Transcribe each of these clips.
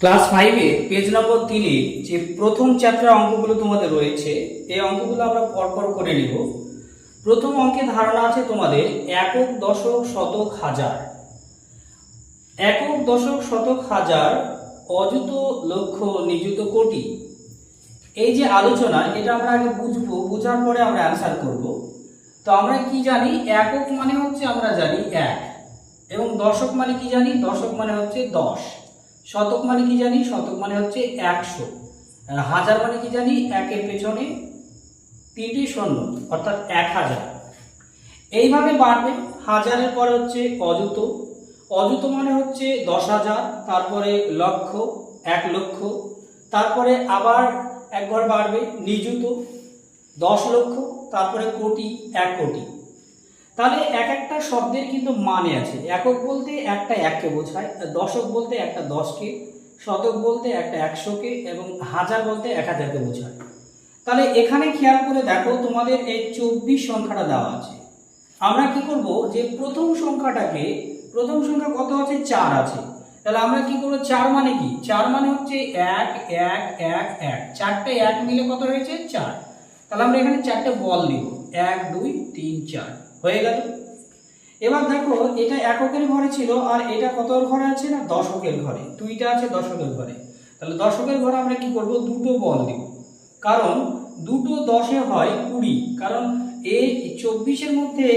Class 5 এ page নম্বর 3 এ যে প্রথম chapter অঙ্কগুলো তোমাদের রয়েছে এই অঙ্কগুলো আমরা পরপর করে নিব। প্রথম অঙ্কে ধারণা আছে তোমাদের একক দশক শতক হাজার, একক দশক শতক হাজার, অযুত লক্ষ নিযুত কোটি। এই যে আলোচনা এটা আমরা আগে বুঝবো, বোঝার পরে আমরা অ্যান্সার করব। তো আমরা কি জানি, একক মানে হচ্ছে আমরা জানি এক, এবং দশক মানে কি জানি, দশক মানে হচ্ছে 10, শতক মানে কি জানি, শতক মানে হচ্ছে 100, হাজার মানে কি জানি, একের পেছনে 3টি শূন্য অর্থাৎ 1000। এইভাবে বাড়বে। হাজারের পরে হচ্ছে অযুত, অযুত মানে হচ্ছে 10,000, তারপরে লক্ষ 1 লক্ষ, তারপরে আবার একবার বাড়বে নিযুত 10 লক্ষ, তারপরে কোটি 1 কোটি। তাহলে এক একটা শব্দের কিন্তু মানে আছে। একক বলতে একটা এককে বোঝায়, দশক বলতে একটা 10কে, শতক বলতে একটা 100কে, এবং হাজার বলতে 1000কে বোঝায়। তাহলে এখানে খেয়াল করে দেখো, তোমাদের এই 24 সংখ্যাটা দেওয়া আছে। আমরা কি করব, যে প্রথম সংখ্যাটাকে, প্রথম সংখ্যা কত আছে, 4 আছে। তাহলে আমরা কি করব, 4 মানে কি, 4 মানে হচ্ছে 1 1 1 1, চারটে 1 মিলে কত হয়েছে 4। তাহলে আমরা এখানে চারটে বল দিব, 1 2 3 4 হয়ে গেল। এবার দেখো, এটা এককের ঘরে ছিল, আর এটা কতর ঘরে আছে না, দশকের ঘরে। দুইটা আছে দশকের ঘরে। তাহলে দশকের ঘরে আমরা কি করব, দুটো বল দিব, কারণ দুটো 10-এ হয় 20, কারণ এই 24-এর মধ্যে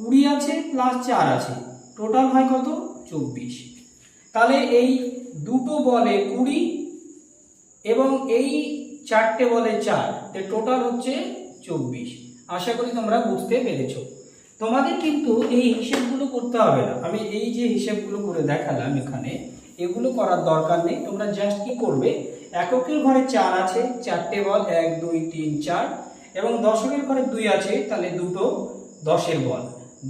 20 আছে প্লাস 4 আছে, টোটাল হয় কত, 24। তাহলে এই দুটো বলে 20 এবং এই চারটে বলে 4, এর টোটাল হচ্ছে 24। আশা করি তোমরা বুঝতে পেরেছো। তোমাদের কিন্তু এই হিসেবগুলো করতে হবে না, আমি এই যে হিসেবগুলো করে দেখালাম এখানে, এগুলো করার দরকার নেই। তোমরা জাস্ট কি করবে, এককের ঘরে 4 আছে, চারটে বল 1 2 3 4, এবং দশকের ঘরে 2 আছে, তাহলে দুটো 10-এর বল।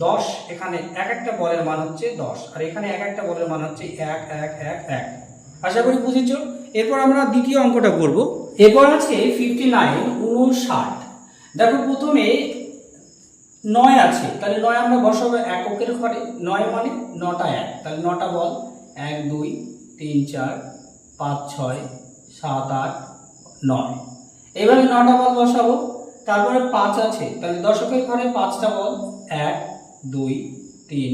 10 এখানে এক একটা বলের মান হচ্ছে 10, আর এখানে এক একটা বলের মান হচ্ছে 1 1 1 1। আশা করি বুঝেছো। এরপর আমরা দ্বিতীয় অঙ্কটা করব। এরপর আছে 59 59। দেখো প্রথমে 9 আছে, তাহলে 9 আমরা বসাবো এককের ঘরে। 9 মানে 9টা 1, তাহলে 9টা বল 1 2 3 4 5 6 7 8 9। এইভাবে 9টা বল বসাবো। তারপরে 5 আছে, তাহলে দশকের ঘরে 5টা বল 1 2 3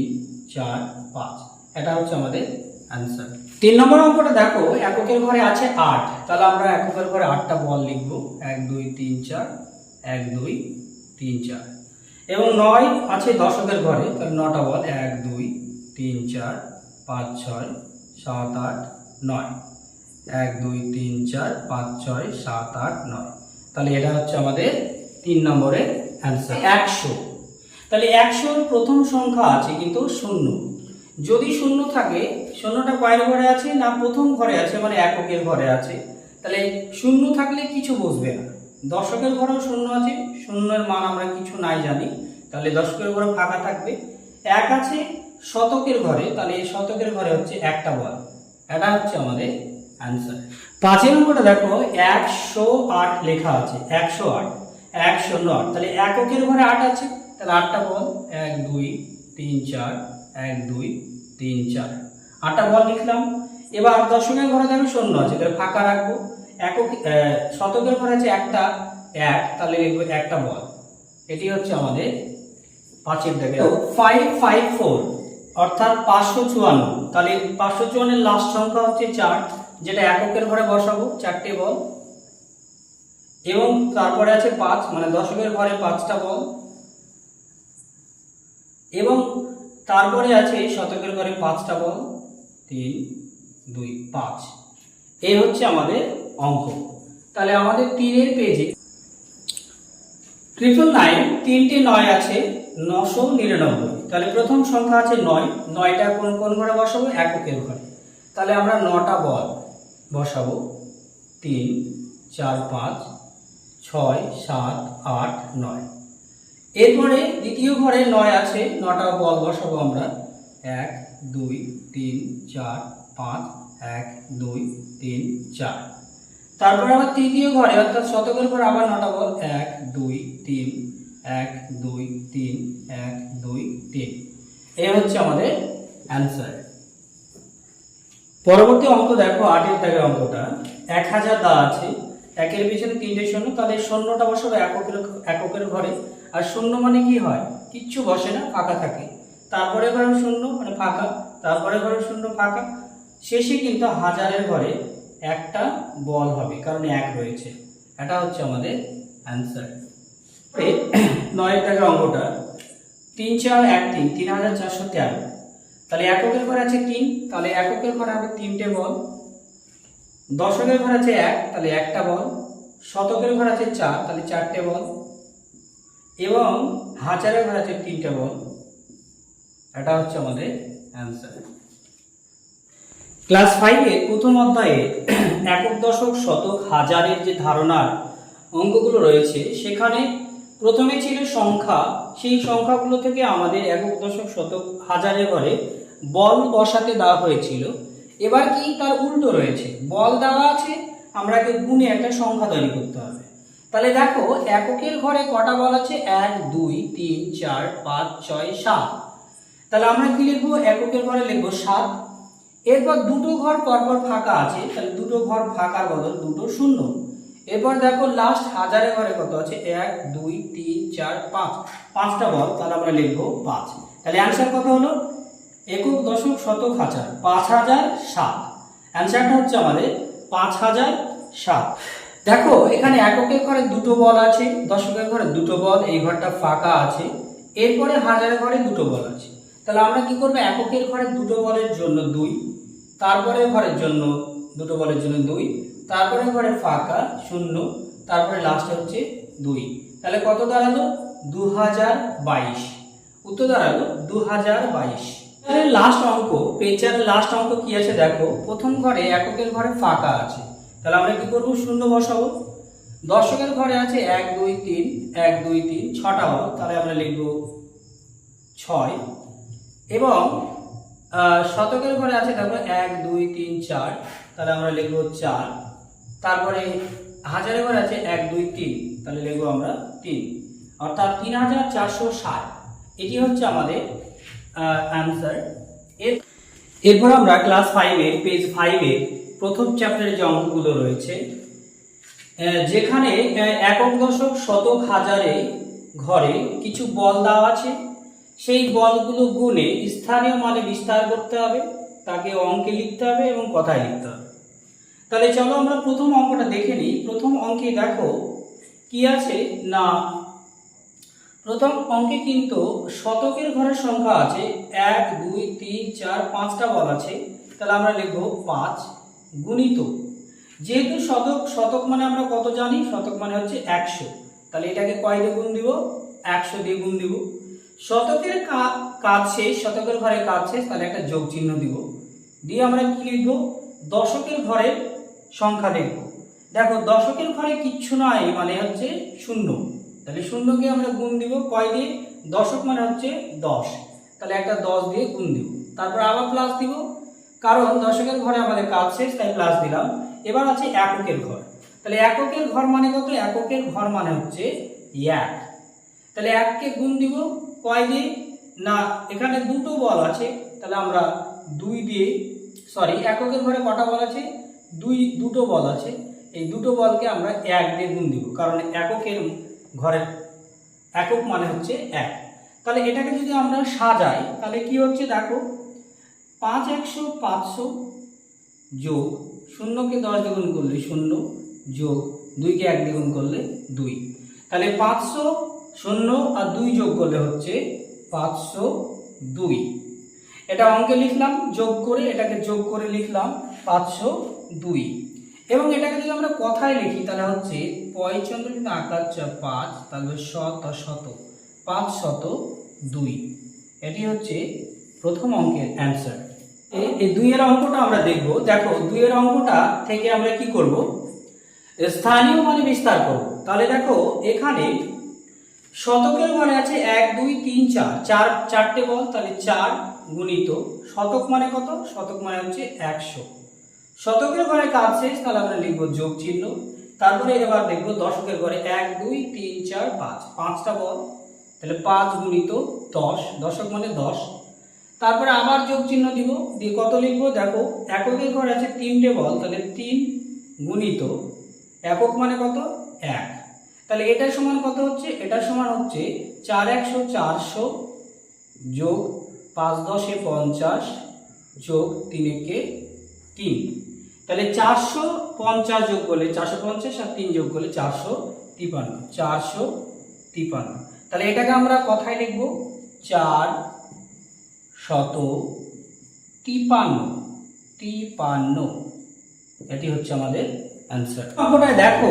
4 5। এটা হচ্ছে আমাদের অ্যান্সার। 3 নম্বর অঙ্কটা দেখো, এককের ঘরে আছে 8, তাহলে আমরা এককের ঘরে 8টা বল লিখবো, 1 2 3 4 1 2 3 4। এবং 9 আছে দশকের ঘরে, তাহলে 9টা বল 1 2 3 4 5 6 7 8 9, 1 2 3 4 5 6 7 8 9। তাহলে এটা হচ্ছে আমাদের 3 নম্বরের অ্যান্সার। 100, তাহলে 100-র প্রথম সংখ্যা আছে কিন্তু শূন্য। যদি শূন্য থাকে, শূন্যটা কয়ের ঘরে আছে না, প্রথম ঘরে আছে, মানে এককের ঘরে আছে। তাহলে শূন্য থাকলে কিছু বুঝবে না। দশকের ঘরেও শূন্য আছে, শূন্যের মান আমরা কিছু নাই জানি, তাহলে দশকের ঘরে ফাঁকা থাকবে। 1 আছে শতকের ঘরে, তাহলে এই শতকের ঘরে হচ্ছে একটা বল। এটা হচ্ছে আমাদের অ্যান্সার। 5 নম্বরটা দেখো, 108 লেখা আছে, 108 108, তাহলে এককের ঘরে 8 আছে, তাহলে 8টা বল 1 2 3 4 1 2 3 4, 8টা বল লিখলাম। এবার দশকের ঘরে দেখো শূন্য আছে, তাহলে ফাঁকা রাখবো। শতকের ঘরে আছে একটা 1, তাহলে লিখবো একটা বল। এটি হচ্ছে আমাদের 5-এর দাগে। 554 অর্থাৎ 554, তাহলে 554-এর লাস্ট সংখ্যা হচ্ছে 4, যেটা এককের ঘরে বসাবো, চারটে বল। এবং তারপরে আছে 5, মানে দশকের ঘরে 5টা বল। এবং তারপরে আছে শতকের ঘরে 5টা বল, 3 2 5। এই হচ্ছে আমাদের অঙ্ক। তাহলে আমাদের 3-এর পেজে 999, 3টে 9 আছে, 999। তাহলে প্রথম সংখ্যা আছে 9, 9টা কোন কোন ঘরে বসাবো, এককের ঘরে। তাহলে আমরা 9টা বল বসাবো, 3 4 5 6 7 8 9। এরপরে দ্বিতীয় ঘরে 9 আছে, 9টা বল বসাবো আমরা, 1 2 3 4 5 1 2 3 4। তারপরে আবার তৃতীয় ঘরে অর্থাৎ শতকের ঘরে আবার 9টা বল, 1 2 3 1 2 3 1 2 3। এই হচ্ছে আমাদের অ্যান্সার। পরবর্তী অঙ্ক দেখো 8 দাগের অঙ্কটা 1000 দেওয়া আছে, একের পিছনে 3টে শূন্য, তাহলে শূন্যটা বসাবো এককের ঘরে। আর শূন্য মানে কি হয়, কিচ্ছু বসে না, ফাঁকা থাকে। তারপরে ঘরে শূন্য মানে ফাঁকা, তারপরে ঘরে শূন্য ফাঁকা, শেষে কিন্তু হাজারের ঘরে একটা বল হবে, কারণ 1 রয়েছে। এটা হচ্ছে আমাদের অ্যান্সার। 9 দাগের অঙ্কটা 3 4 1 3 3413, তাহলে এককের ঘরে আছে 3, তাহলে এককের ঘরে হবে 3টে বল। দশকের ঘর আছে 1, তাহলে একটা বল। শতকের ঘর আছে 4, তাহলে 4টে বল। এবং হাজারের ঘর আছে 3টে বল। এটা হচ্ছে আমাদের অ্যান্সার। ক্লাস 5 এর প্রথম অধ্যায়ে একক, দশক, শতক, হাজারের যে ধারণার অঙ্কগুলো রয়েছে, সেখানে প্রথমে ছিল সংখ্যা। সেই সংখ্যাগুলো থেকে আমাদের একক, দশক, শতক, হাজারের ঘরে বল বসাতে দেওয়া হয়েছিল। এবার কি তার উল্টো রয়েছে, বল দেওয়া আছে, আমরাকে গুণে একটা সংখ্যা তৈরি করতে হবে। তাহলে দেখো এককের ঘরে কটা বল আছে, 1 2 3 4 5 6 7। তাহলে আমরা কি লিখবো, এককের ঘরে লিখবো 7। এরপর দুটো ঘর পরপর ফাঁকা আছে, তাহলে দুটো ঘর ফাঁকার বদল দুটো শূন্য। এরপর দেখো লাস্ট হাজারের ঘরে কত আছে, 1 2 3 4 5, 5টা বল, তাহলে আমরা লিখবো 5। তাহলে অ্যান্সার কত হলো, একক, দশক, শতক, হাজার, 5007। অ্যান্সারটা হচ্ছে আমাদের 5007। দেখো এখানে এককের ঘরে দুটো বল আছে, দশকের ঘরে দুটো বল, এই ঘরটা ফাঁকা আছে। এরপরে হাজারের ঘরে দুটো বল আছে, তাহলে আমরা কি করবো, এককের ঘরে দুটো বলের জন্য 2, তারপরে ঘরের জন্য দুটো বলের জন্য 2, তারপরে ঘরে ফাঁকা 0, তারপরে লাস্টে হচ্ছে 2। তাহলে কত দাঁড়ালো, 2022। উত্তর দাঁড়ালো 2022। লাস্ট অঙ্ক, পেজের লাস্ট অঙ্ক কি আছে দেখো, প্রথম ঘরে এককের ঘরে ফাঁকা আছে, তাহলে আমরা কি করব, শূন্য বসাবো। দশকের ঘরে আছে 1 2 3 1 2 3, 6টা বল, তাহলে আমরা লিখব 6। এবং শতকের ঘরে আছে দেখো 1 2 3 4, তাহলে আমরা লিখব 4। তারপরে হাজারের ঘরে আছে 1 2 3, তাহলে লিখব আমরা 3, অর্থাৎ 3460। এটি হচ্ছে আমাদের অ্যান্সার। এরপর আমরা ক্লাস 5 এর পেজ 5 এর প্রথম চ্যাপ্টারে যে অঙ্কগুলো রয়েছে, যেখানে একক, দশক, শতক, হাজারে ঘরে কিছু বল দেওয়া আছে, সেই বলগুলো গুণে স্থানীয় মানে বিস্তার করতে হবে, তাকে অঙ্কে লিখতে হবে এবং কথায় লিখতে হবে। তাহলে চলো আমরা প্রথম অঙ্কটা দেখে নিই। প্রথম অঙ্কে দেখো কি আছে না, প্রথম অঙ্কে কিন্তু শতকের ঘরের সংখ্যা আছে 1 2 3 4 5টা বল আছে, তাহলে আমরা লিখব 5 গুণিত, যেহেতু শতক মানে আমরা কত জানি, শতক মানে হচ্ছে 100, তাহলে এটাকে কয় দিয়ে গুণ দিব, 100 দিয়ে গুণ দিব। শতকের কাজ শেষ, শতকের ঘরে কাজ শেষ, তাহলে একটা যোগ চিহ্ন দিব, দিয়ে আমরা কি লিখব, দশকের ঘরের সংখ্যা লিখব। দেখো দশকের ঘরে কিচ্ছু নাই মানে হচ্ছে 0, তাহলে 0কে আমরা গুণ দিব কয় দিয়ে, দশক মানে হচ্ছে 10, তাহলে একটা 10 দিয়ে গুণ দিব, তারপর আবার প্লাস দিব, কারণ দশকের ঘরে আমাদের কাজ শেষ, তাই প্লাস দিলাম। এবার আছে এককের ঘর, তাহলে এককের ঘর মানে কত, এককের ঘর মানে হচ্ছে 1, তাহলে 1কে গুণ দিব কয় দিয়ে না, এখানে দুটো বল আছে, তাহলে আমরা 2 দিয়ে, সরি এককের ঘরে কটা বল আছে, দুটো বল আছে, এই দুটো বলকে আমরা 1 দিয়ে গুণ দিব, কারণ এককের ঘরের একক মানে হচ্ছে 1। তাহলে এটাকে যদি আমরা সাজাই তাহলে কি হচ্ছে দেখো, 5 100 500 যোগ 0কে 10 দিয়ে গুণ করলে 0, যোগ 2কে 1 দিয়ে গুণ করলে 2, তাহলে 500 0 আর 2 যোগ করলে হচ্ছে 502। এটা অঙ্কে লিখলাম যোগ করে, এটাকে যোগ করে লিখলাম 502। এবং এটাকে যদি আমরা কথায় লিখি তাহলে হচ্ছে 45 আকার 5, তাহলে 502। এটি হচ্ছে প্রথম অঙ্কের অ্যান্সার। এই 2 এর অঙ্কটা আমরা দেখব। দেখো 2 এর অঙ্কটা থেকে আমরা কি করব, স্থানীয় মানে বিস্তার করব। তাহলে দেখো এখানে শতকের ঘরে আছে 1 2 3 4, 4টে বল, তাহলে 4 গুণিত শতক মানে কত, শতক মানে হচ্ছে 100। শতকের ঘরে কাজ শেষ, তাহলে আমরা লিখবো যোগ চিহ্ন। তারপরে এবার দেখবো দশকের ঘরে 1 2 3 4 5, 5টা বল, তাহলে 5 গুণিত 10, দশক মানে 10। তারপরে আবার যোগ চিহ্ন দিব, দিয়ে কত লিখবো দেখো, এককের ঘরে আছে 3টে বল, তাহলে 3 গুণিত একক মানে কত 1, তাহলে এটা সমান কত হচ্ছে, এটা সমান হচ্ছে 4 100 400 যোগ 5 10 50 যোগ 3 1 3, তাহলে 450 যোগ করলে 450 আর 3 যোগ করলে 453, তাহলে এটাকে আমরা কথায় লিখব 453, এটি হচ্ছে আমাদের অ্যান্সার। অঙ্কটায় দেখো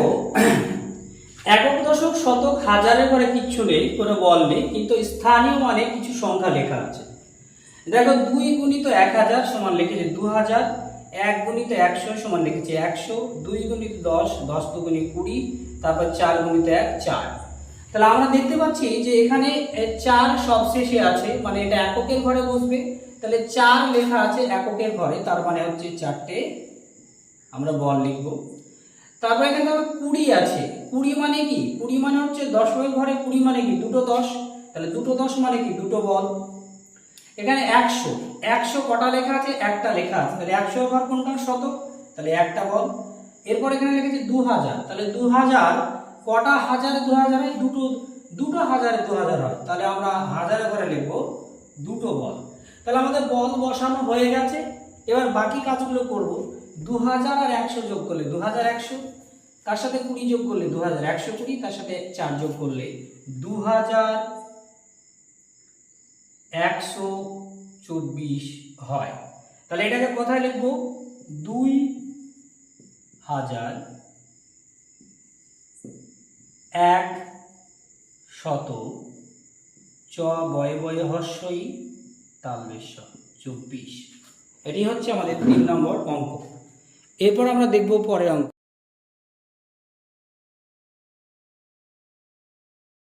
একক দশক শতক হাজারের পরে কিচ্ছু নেই, কোনো বল নেই, কিন্তু স্থানীয় মানে কিছু সংখ্যা লেখা আছে। দেখো 2 গুণিত 1000 সমান লিখেছে 2000, 1 গুণিত 100 সমান লিখেছে 100, 2 গুণিত 10 10 দুগুণে 20, তারপর 4 গুণিত 1 4। তাহলে আমরা দেখতে পাচ্ছি যে এখানে 4 সবশেষে আছে, মানে এটা এককের ঘরে বসবে, তাহলে 4 লেখা আছে এককের ঘরে, তার মানে হচ্ছে 4টে আমরা বল লিখব। তারপর এখানে 20 আছে, 20 মানে কি, 20 মানে হচ্ছে দশকের ঘরে 20 মানে কি দুটো 10, তাহলে দুটো 10 মানে কি দুটো বল। এখানে 100 কটা লেখা আছে, একটা লেখা আছে, তাহলে 100 ঘর কোনটা শতক, তাহলে একটা বল। এরপর এখানে লিখেছে 2000, তাহলে 2000 কটা হাজারে 2000 হয়, দুটো হাজারে 2000 হয়, তাহলে আমরা হাজারে ঘরে লিখবো দুটো বল। তাহলে আমাদের বল বসানো হয়ে গেছে, এবার বাকি কাজগুলো করব। 2000 আর 100 যোগ করলে 2100, তার সাথে 20 যোগ করলে 2120, তার সাথে 4 যোগ করলে 2124 হয়। তাহলে এটাকে কোথায় লিখবো, 2100 চ বয়ে বয়ে হর্ষই তালবেশ 24, এটি হচ্ছে আমাদের 3 নম্বর অঙ্ক। এরপর আমরা দেখব পরের অঙ্ক।